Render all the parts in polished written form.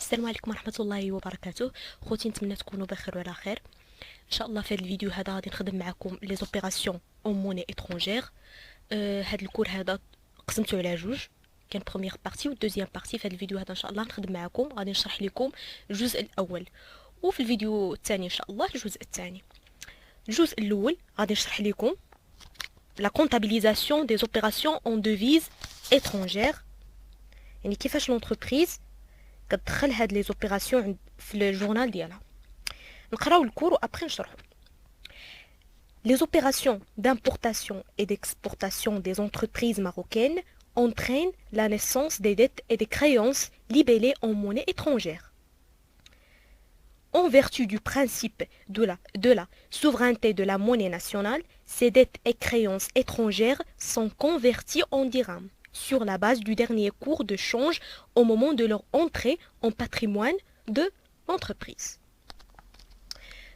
السلام عليكم ورحمة الله وبركاته. خوتي نتمنى تكونوا بخير وعلى خير ان شاء الله. في هذا الفيديو هذا غادي نخدم معكم لي زوبيراسيون اون موني اترونجير. هذا الكور هذا قسمته على جوج، كان بروميير بارتي ودوزيام بارتي. في هذا الفيديو هذا ان شاء الله نخدم معكم، غادي نشرح لكم الجزء الاول، وفي الفيديو الثاني ان شاء الله الجزء الثاني. الجزء الاول غادي نشرح لكم لا كونتابيليزاسيون دي زوبيراسيون اون دوفيز اترونجير، يعني كيفاش لونتربريز كتدخل هاد لي زوبيراسيون في الجورنال ديالها. نقراو الكور وابخي نشرحو. Les opérations d'importation et d'exportation des entreprises marocaines entraînent la naissance des dettes et des créances libellées en monnaie étrangère. En vertu du principe de la souveraineté de la monnaie nationale, ces dettes et créances étrangères sont converties en dirhams sur la base du dernier cours de change au moment de leur entrée en patrimoine de l'entreprise.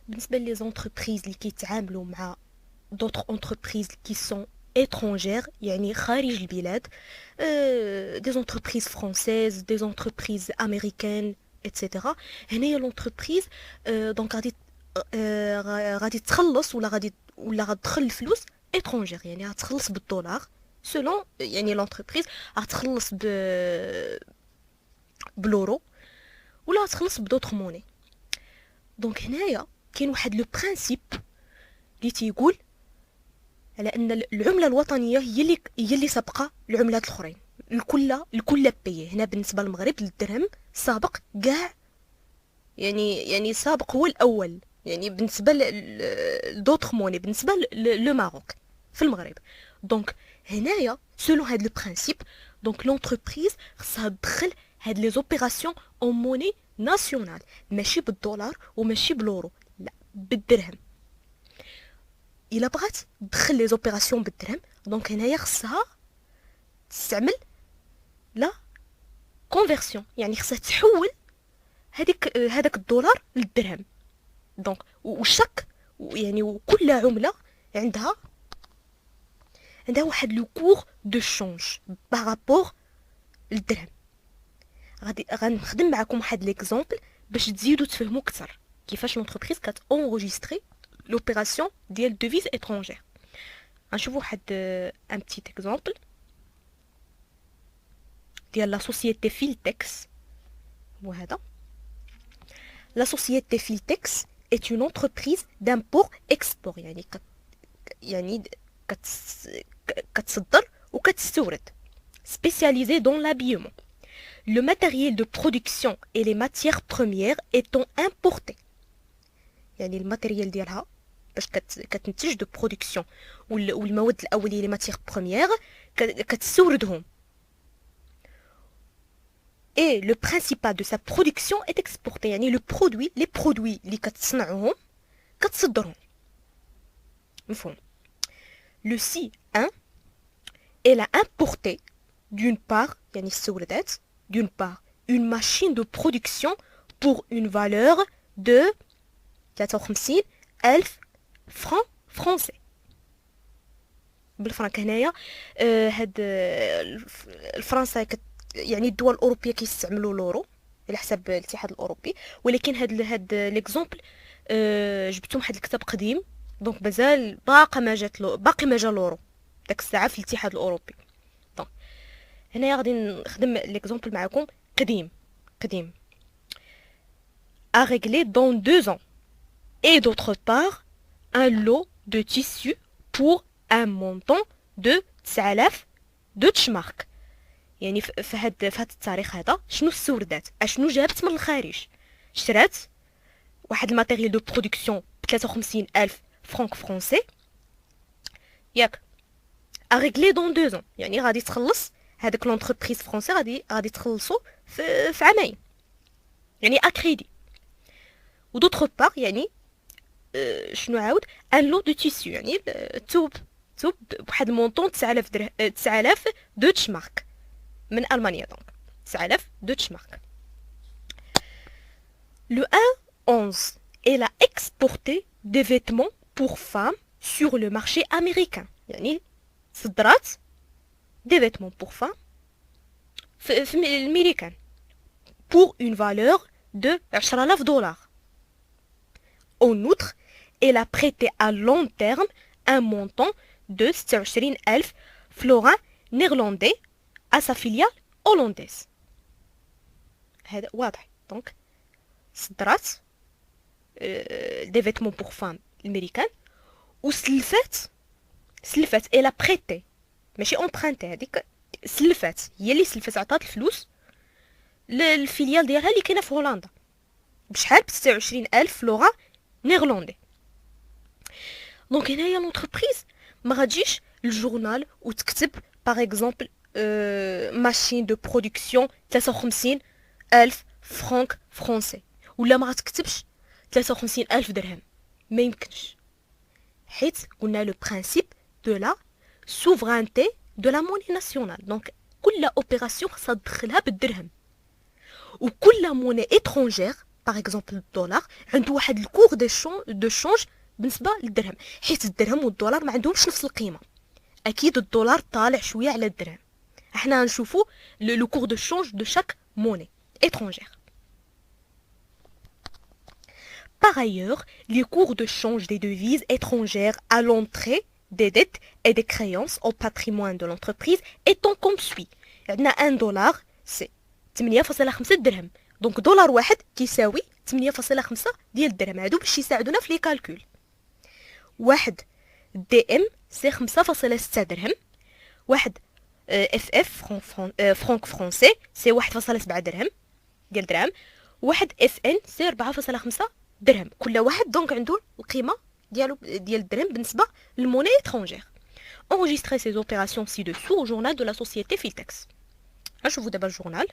بالنسبة les entreprises اللي كيتعاملوا مع d'autres entreprises qui sont étrangères يعني خارج البلاد، des entreprises françaises, des entreprises américaines, etc. هنايا l'entreprise دونك غادي تخلص ولا غتدخل الفلوس étrangère، يعني غتخلص بالدولار selon يعني l'entreprise غتخلص بلورو ولا غتخلص بدوطخ موني. دونك هنايا كاين واحد لو برينسيپ اللي تيقول على ان العمله الوطنيه هي اللي سابقه العملات الاخرين. الكل بي هنا بالنسبه للمغرب للدرهم سابق كاع، يعني سابق هو الاول، يعني بالنسبه لدوطخ موني بالنسبه لو ماروك في المغرب. دونك هنايا سولون هاد لو برينسيپ دونك لونتربريز خصها تدخل هاد لي زوبيراسيون اون موني ناسيونال، ماشي بالدولار وماشي بالورو، لا بالدرهم. الا بغات تدخل لي زوبيراسيون بالدرهم دونك هنايا خصها تستعمل لا كونفرسيون، يعني خصها تحول هذاك الدولار للدرهم. دونك وشك يعني وكل عمله عندها واحد لو كور دو شونج بارابور للدرهم. غنخدم معكم واحد ليكزامبل باش تزيدوا تفهموا اكثر كيفاش لونتربريز كتونغوجيستري لوبيراسيون ديال دوفيز اترونجير. غنشوفوا واحد ان بتيت اكزامبل ديال لا سوسيتي فيلتكس. هو هذا. لا سوسيتي فيلتكس est une entreprise d'import-export، يعني كتصدر وكتستورد، spécialisée dans l'habillement. Le matériel de production et les matières premières étant importés، يعني الماتيريال ديالها باش كتنتج دو برودكسيون والمواد الاوليه لي ماتيير بروميير كتستوردهم. et le principal de sa production est exporté، يعني لو برودوي لي برودوي اللي كتصنعوهم كتصدرهم. مفهوم. Le C1 elle a importé d'une part يعني استوردت d'une part une machine de production pour une valeur de 53,000 francs français. بالفرنك هنايا هاد الفرنسا يعني الدول الاوروبيه كيستعملوا لورو على حساب الاتحاد الاوروبي، ولكن هاد ليكزامبل جبتهم واحد الكتاب قديم دونك مازال باقي ما جا لورو داك الساعه في الاتحاد الاوروبي. دونك هنايا غادي نخدم ليكزامبل معكم قديم à régler dans 2 ans et d'autre part un lot de tissu pour un montant de 9000 دوتشمارك. يعني في هاد التاريخ هذا شنو استوردات، اشنو جابت من الخارج؟ شرات واحد الماتيريال دو برودكسيون ب 53,000 فرانك فرونسي ياك à régler dans 2 ans، يعني غادي تخلص هذاك لونتربريز فرونسي غادي تخلصو في عامين، يعني اكريدي. ودوطخ بار يعني شنو عاود ان لو دو تيسيو، يعني توب بواحد المونطون 9000 دوتشمارك من المانيا. دونك 9000 دوتشمارك. Le 1-11 elle a exporté des vêtements pour femmes sur le marché américain، يعني صدرات des vêtements pour femmes في الامريكان pour une valeur de 10,000 dollars. En outre, elle a prêté à long terme un montant de 26,000 florins néerlandais à sa filiale hollandaise. هذا واضح. Donc, صدرات des vêtements pour femmes américaines وسلفات elle a prêté ماشي emprunté هذيك سلفات هي اللي سلفات عطات الفلوس للفيليال ديالها اللي كاينه في هولندا بشحال ب 26,000 فلورا نيرلاندي. دونك هنايا لونتربريز ما غاديش الجورنال وتكتب باغ اكزومبل ماشين دو برودكسيون 53,000 فرانك فرونسي ولا ما غتكتبش 53,000 درهم. ما يمكنش حيت قلنا لو برينسيپ دو لا سوفرانتي دو لا موني ناسيونال. دونك كل اوبيراسيون خاصها تدخلها بالدرهم وكل موني اترونجير باغ اكزومبل الدولار عنده واحد الكور دو شونج بالنسبه للدرهم حيت الدرهم والدولار ما عندهمش نفس القيمه. اكيد الدولار طالع شويه على الدرهم. احنا غنشوفوا لو كور دو شونج دو شاك موني اترونجير. Par ailleurs, les cours de change des devises étrangères à l'entrée des dettes et des créances au patrimoine de l'entreprise étant comme suit. عندنا 1 دولار سي 8.5 درهم. دونك دولار واحد كيساوي 8.5 ديال الدرهم. هادو باش يساعدونا في لي كالكول. واحد دي ام سي 5.6 درهم. واحد اف اف فرانك فرونسي سي 1.7 درهم ديال درهم. واحد اف ان سي 4.5 درهم. كل واحد دونك عنده القيمه ديالو ديال الدرهم بالنسبه للموني étrangère. Enregistrez ces opérations ci-dessous au journal de la société Filtex. نشوفوا دابا الجورنال.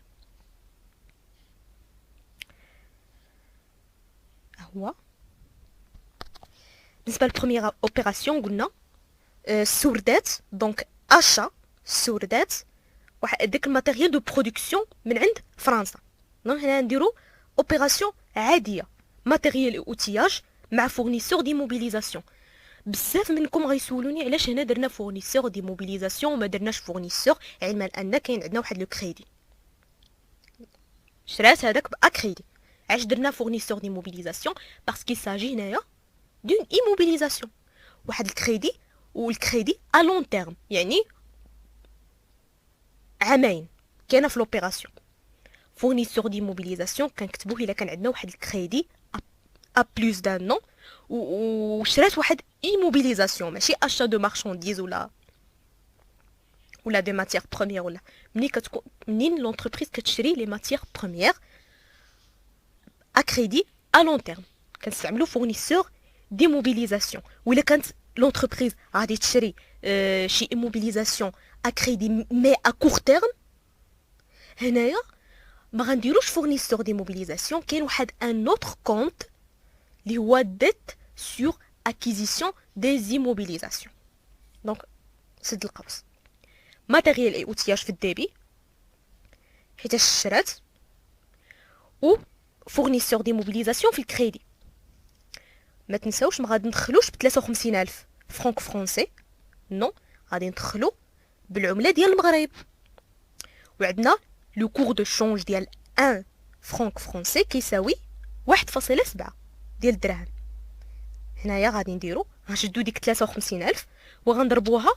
هو بالنسبه للبروميير اوبيراسيون قلنا سوردات دونك اشا سوردات واحد داك الماتيريال دو برودكسيون من عند فرنسا. دونك هنا نديرو اوبيراسيون عاديه ماتيريال اوتياج مع فورنيسور دي موبيليزاسيون. بزاف منكم غيسولوني علاش هنا درنا فورنيسور دي موبيليزاسيون وما درناش فورنيسور علما ان كاين عندنا واحد لو كريدي شرات هذاك باكريدي. علاش درنا فورنيسور دي موبيليزاسيون باسكو كي ساجي هنايا دون ايموبيليزاسيون واحد الكريدي والكريدي ا لون تيرم يعني عامين كاينه في لوبيراسيون. فورنيسور دي موبيليزاسيون كنكتبوه الا كان عندنا واحد الكريدي ا بلوس دان نون وشرات واحد ايموبيليزاسيون ماشي اشا دو مارشانديز ولا دي ماتيير بروميير ولا منين لونتربريز كتشري لي ماتيير بروميير ا كريدي ا لون تيرم كنستعملو فورنيسور دي موبيليزاسيون. ولا كانت لونتربريز غادي تشري شي ايموبيليزاسيون ا كريدي مي ا كور تيرم هنايا ما غنديروش فورنيسور دي موبيليزاسيون. كاين واحد ان اوتر كونت اللي هو ديت سور اكيزيسيون دي زيموبيليزاسيون. دونك سد القوس ماتيريال اي اوتياج في الديبي حيتاش الشرات و فورنيسور دي موبيليزاسيون في الكريدي. ما تنساوش ما غادي ندخلوش ب 53,000 فرانك فرونسي نو غادي ندخلو بالعمله ديال المغرب. وعندنا لو كور دو شونج ديال 1 فرانك فرونسي كيساوي 1.7 ديال الدرهم. هنايا غادي نديرو غنشدو ديك 53,000 وغنضربوها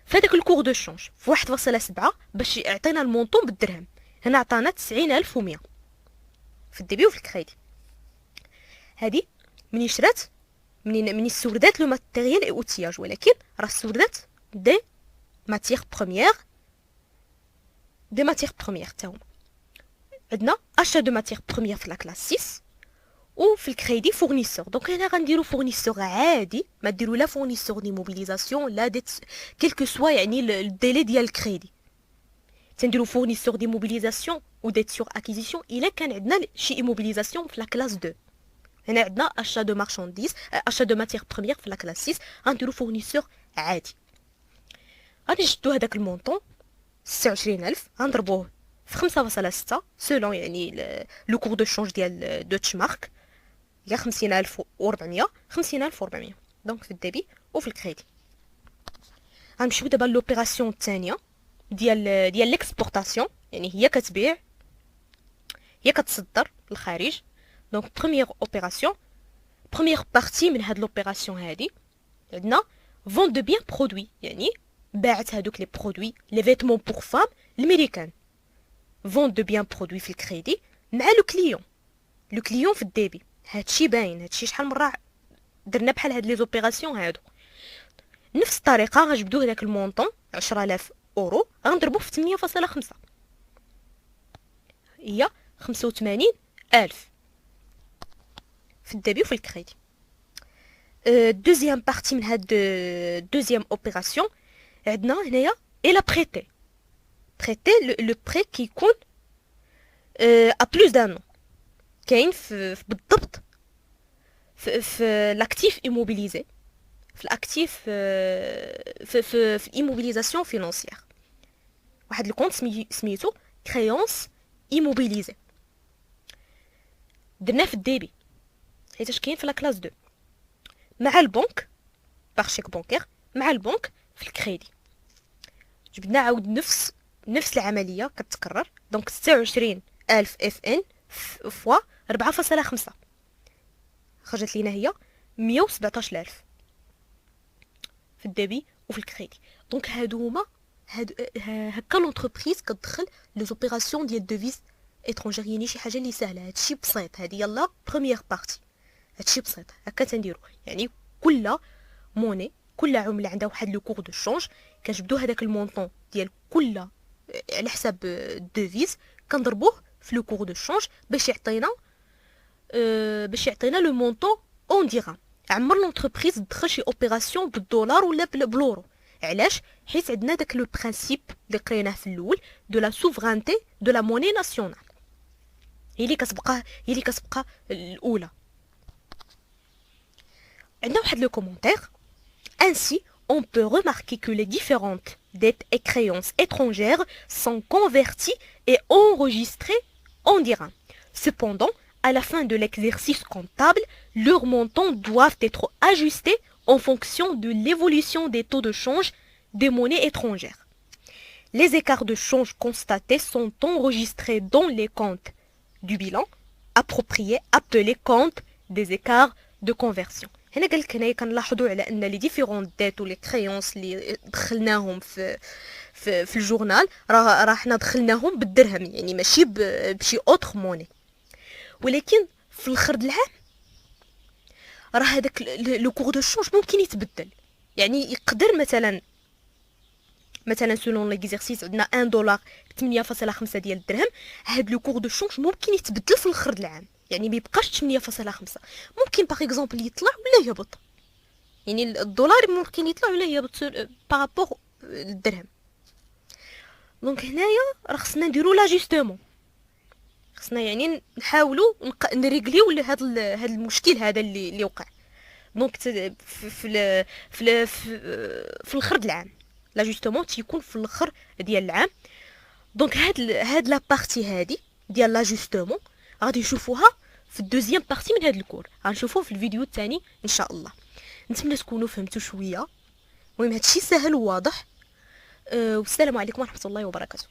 في هذاك الكور دو شونج في 1.7 باش يعطينا المونطون بالدرهم. هنا عطانا 90,100 في الديبي وفي الكريدي. هادي منين شرات منين سوردات لو ماتيريال اي اوتياج ولكن راه سوردات دي ماتيير بروميير تا هما. عندنا اشا دو ماتيير بروميير في لا كلاس 6 وفي الكريدي فورنيسور. دونك هنا غنديرو فورنيسور عادي ما ديرو لا فورنيسور دي موبيليزاسيون لا ديت كيلكو سوا يعني الديلي ديال الكريدي. تنديرو فورنيسور دي موبيليزاسيون و ديت سور اكيزيسيون الا كان عندنا شي ايموبيليزاسيون في لا كلاس 2. هنا عندنا اشا دو مارشانديز اشا دو ماتيير بروميير في لا كلاس 6 غنديرو فورنيسور عادي. غادي نشدو هذاك المونطون 26,000 غنضربوه في 5.6 سولون يعني لو كور دو شونج ديال دوتش مارك هي 50,400 دونك في الديبي وفي الكريدي. غنمشيو دابا لوبيراسيون الثانيه ديال ليكسبورطاسيون يعني هي هي كتصدر للخارج. دونك بروميير بارتي من هاد لوبيراسيون هادي عندنا فون دو بيان برودوي، يعني باعت هادوك لي برودوي لي فيتمون بور فام الميريكان. فون دو بيان برودوي في الكريدي مع لو كليون في الديبي. هادشي باين، هادشي شحال مرة درنا بحال هاد لي زوبيراسيون هادو. نفس الطريقه غنجبدو هداك المونطون 10000 اورو غنضربوه في 8.5 هي 85000 في الديبي وفي الكريدي. دوزيام بارتي من هاد دوزيام اوبيراسيون عندنا هنايا الى بريتي لو بري كيكون ا بلوس دان. كاين في بالضبط في لاكتيف ايموبيليزي، في الاكتيف في الايموبيليزاسيون فينانسيير. واحد الكونت سميتو كريونس ايموبيليزي درناه في الديبي حيتاش كاين في لا كلاس 2 مع البنك باغ شيك بونكير مع البنك في الكريدي. جبدنا عاود نفس العمليه كتكرر. دونك 26000 اف ان فوا 4.5 خرجت لينا هي 117000 في الديبي وفي الكريدي. دونك هادو هما هكا لونتربريز كتدخل لي زوبيراسيون ديال دوفيز اترونجير. يعني شي حاجه اللي سهله، هادشي بسيط. هادي يلا بروميير بارتي، هادشي بسيط هكا تنديرو. يعني كل موني كل عمله عندها واحد لو كور دو شونج، كنجبدو هذاك المونطون ديال كل على حساب دوفيز كنضربوه في لو كور دو شونج باش يعطينا لو مونطون اون ديرام. عمر لونتربريز تدخل شي اوبيراسيون بالدولار ولا بالورو. علاش؟ حيت عندنا داك لو برينسيپ اللي قريناه في الاول دو لا سوفرانتي دو لا موني ناسيونال، هي اللي كتبقى الاولى. عندنا واحد لو كومونتير. Ainsi, on peut remarquer que les différentes dettes et créances étrangères sont converties et enregistrées en dirhams. Cependant, à la fin de l'exercice comptable, leurs montants doivent être ajustés en fonction de l'évolution des taux de change des monnaies étrangères. Les écarts de change constatés sont enregistrés dans les comptes du bilan appropriés appelés comptes des écarts de conversion. هنا قال لك هنايا كنلاحظوا على ان لي ديفيرون ديت ولي كريونس اللي دخلناهم في الجورنال راه حنا دخلناهم بالدرهم، يعني ماشي بشي اوتر موني. ولكن في الاخر العام راه هذاك لو كور دو شونج ممكن يتبدل. يعني يقدر مثلا سولون ليكزيرسيس عندنا 1 دولار 8.5 ديال الدرهم، هاد لو كور دو شونج ممكن يتبدل في الاخر العام. يعني ما يبقاش 8.5، ممكن باغ اكزومبل يطلع ولا يهبط. يعني الدولار ممكن يطلع ولا يهبط بارابور للدرهم. دونك هنايا راه خصنا نديرو لاجوستمون، خصنا يعني نحاولوا نريغليو هذا المشكل هذا اللي وقع. دونك في الاخر العام لاجوستمون تيكون في الاخر ديال العام. دونك هاد لا بارتي هادي ديال لاجوستمون غادي نشوفوها في الدوزيام بارتي من هاد الكور، غنشوفوه في الفيديو الثاني ان شاء الله. نتمنى تكونوا فهمتوا شويه. المهم هادشي سهل وواضح. والسلام عليكم ورحمه الله وبركاته.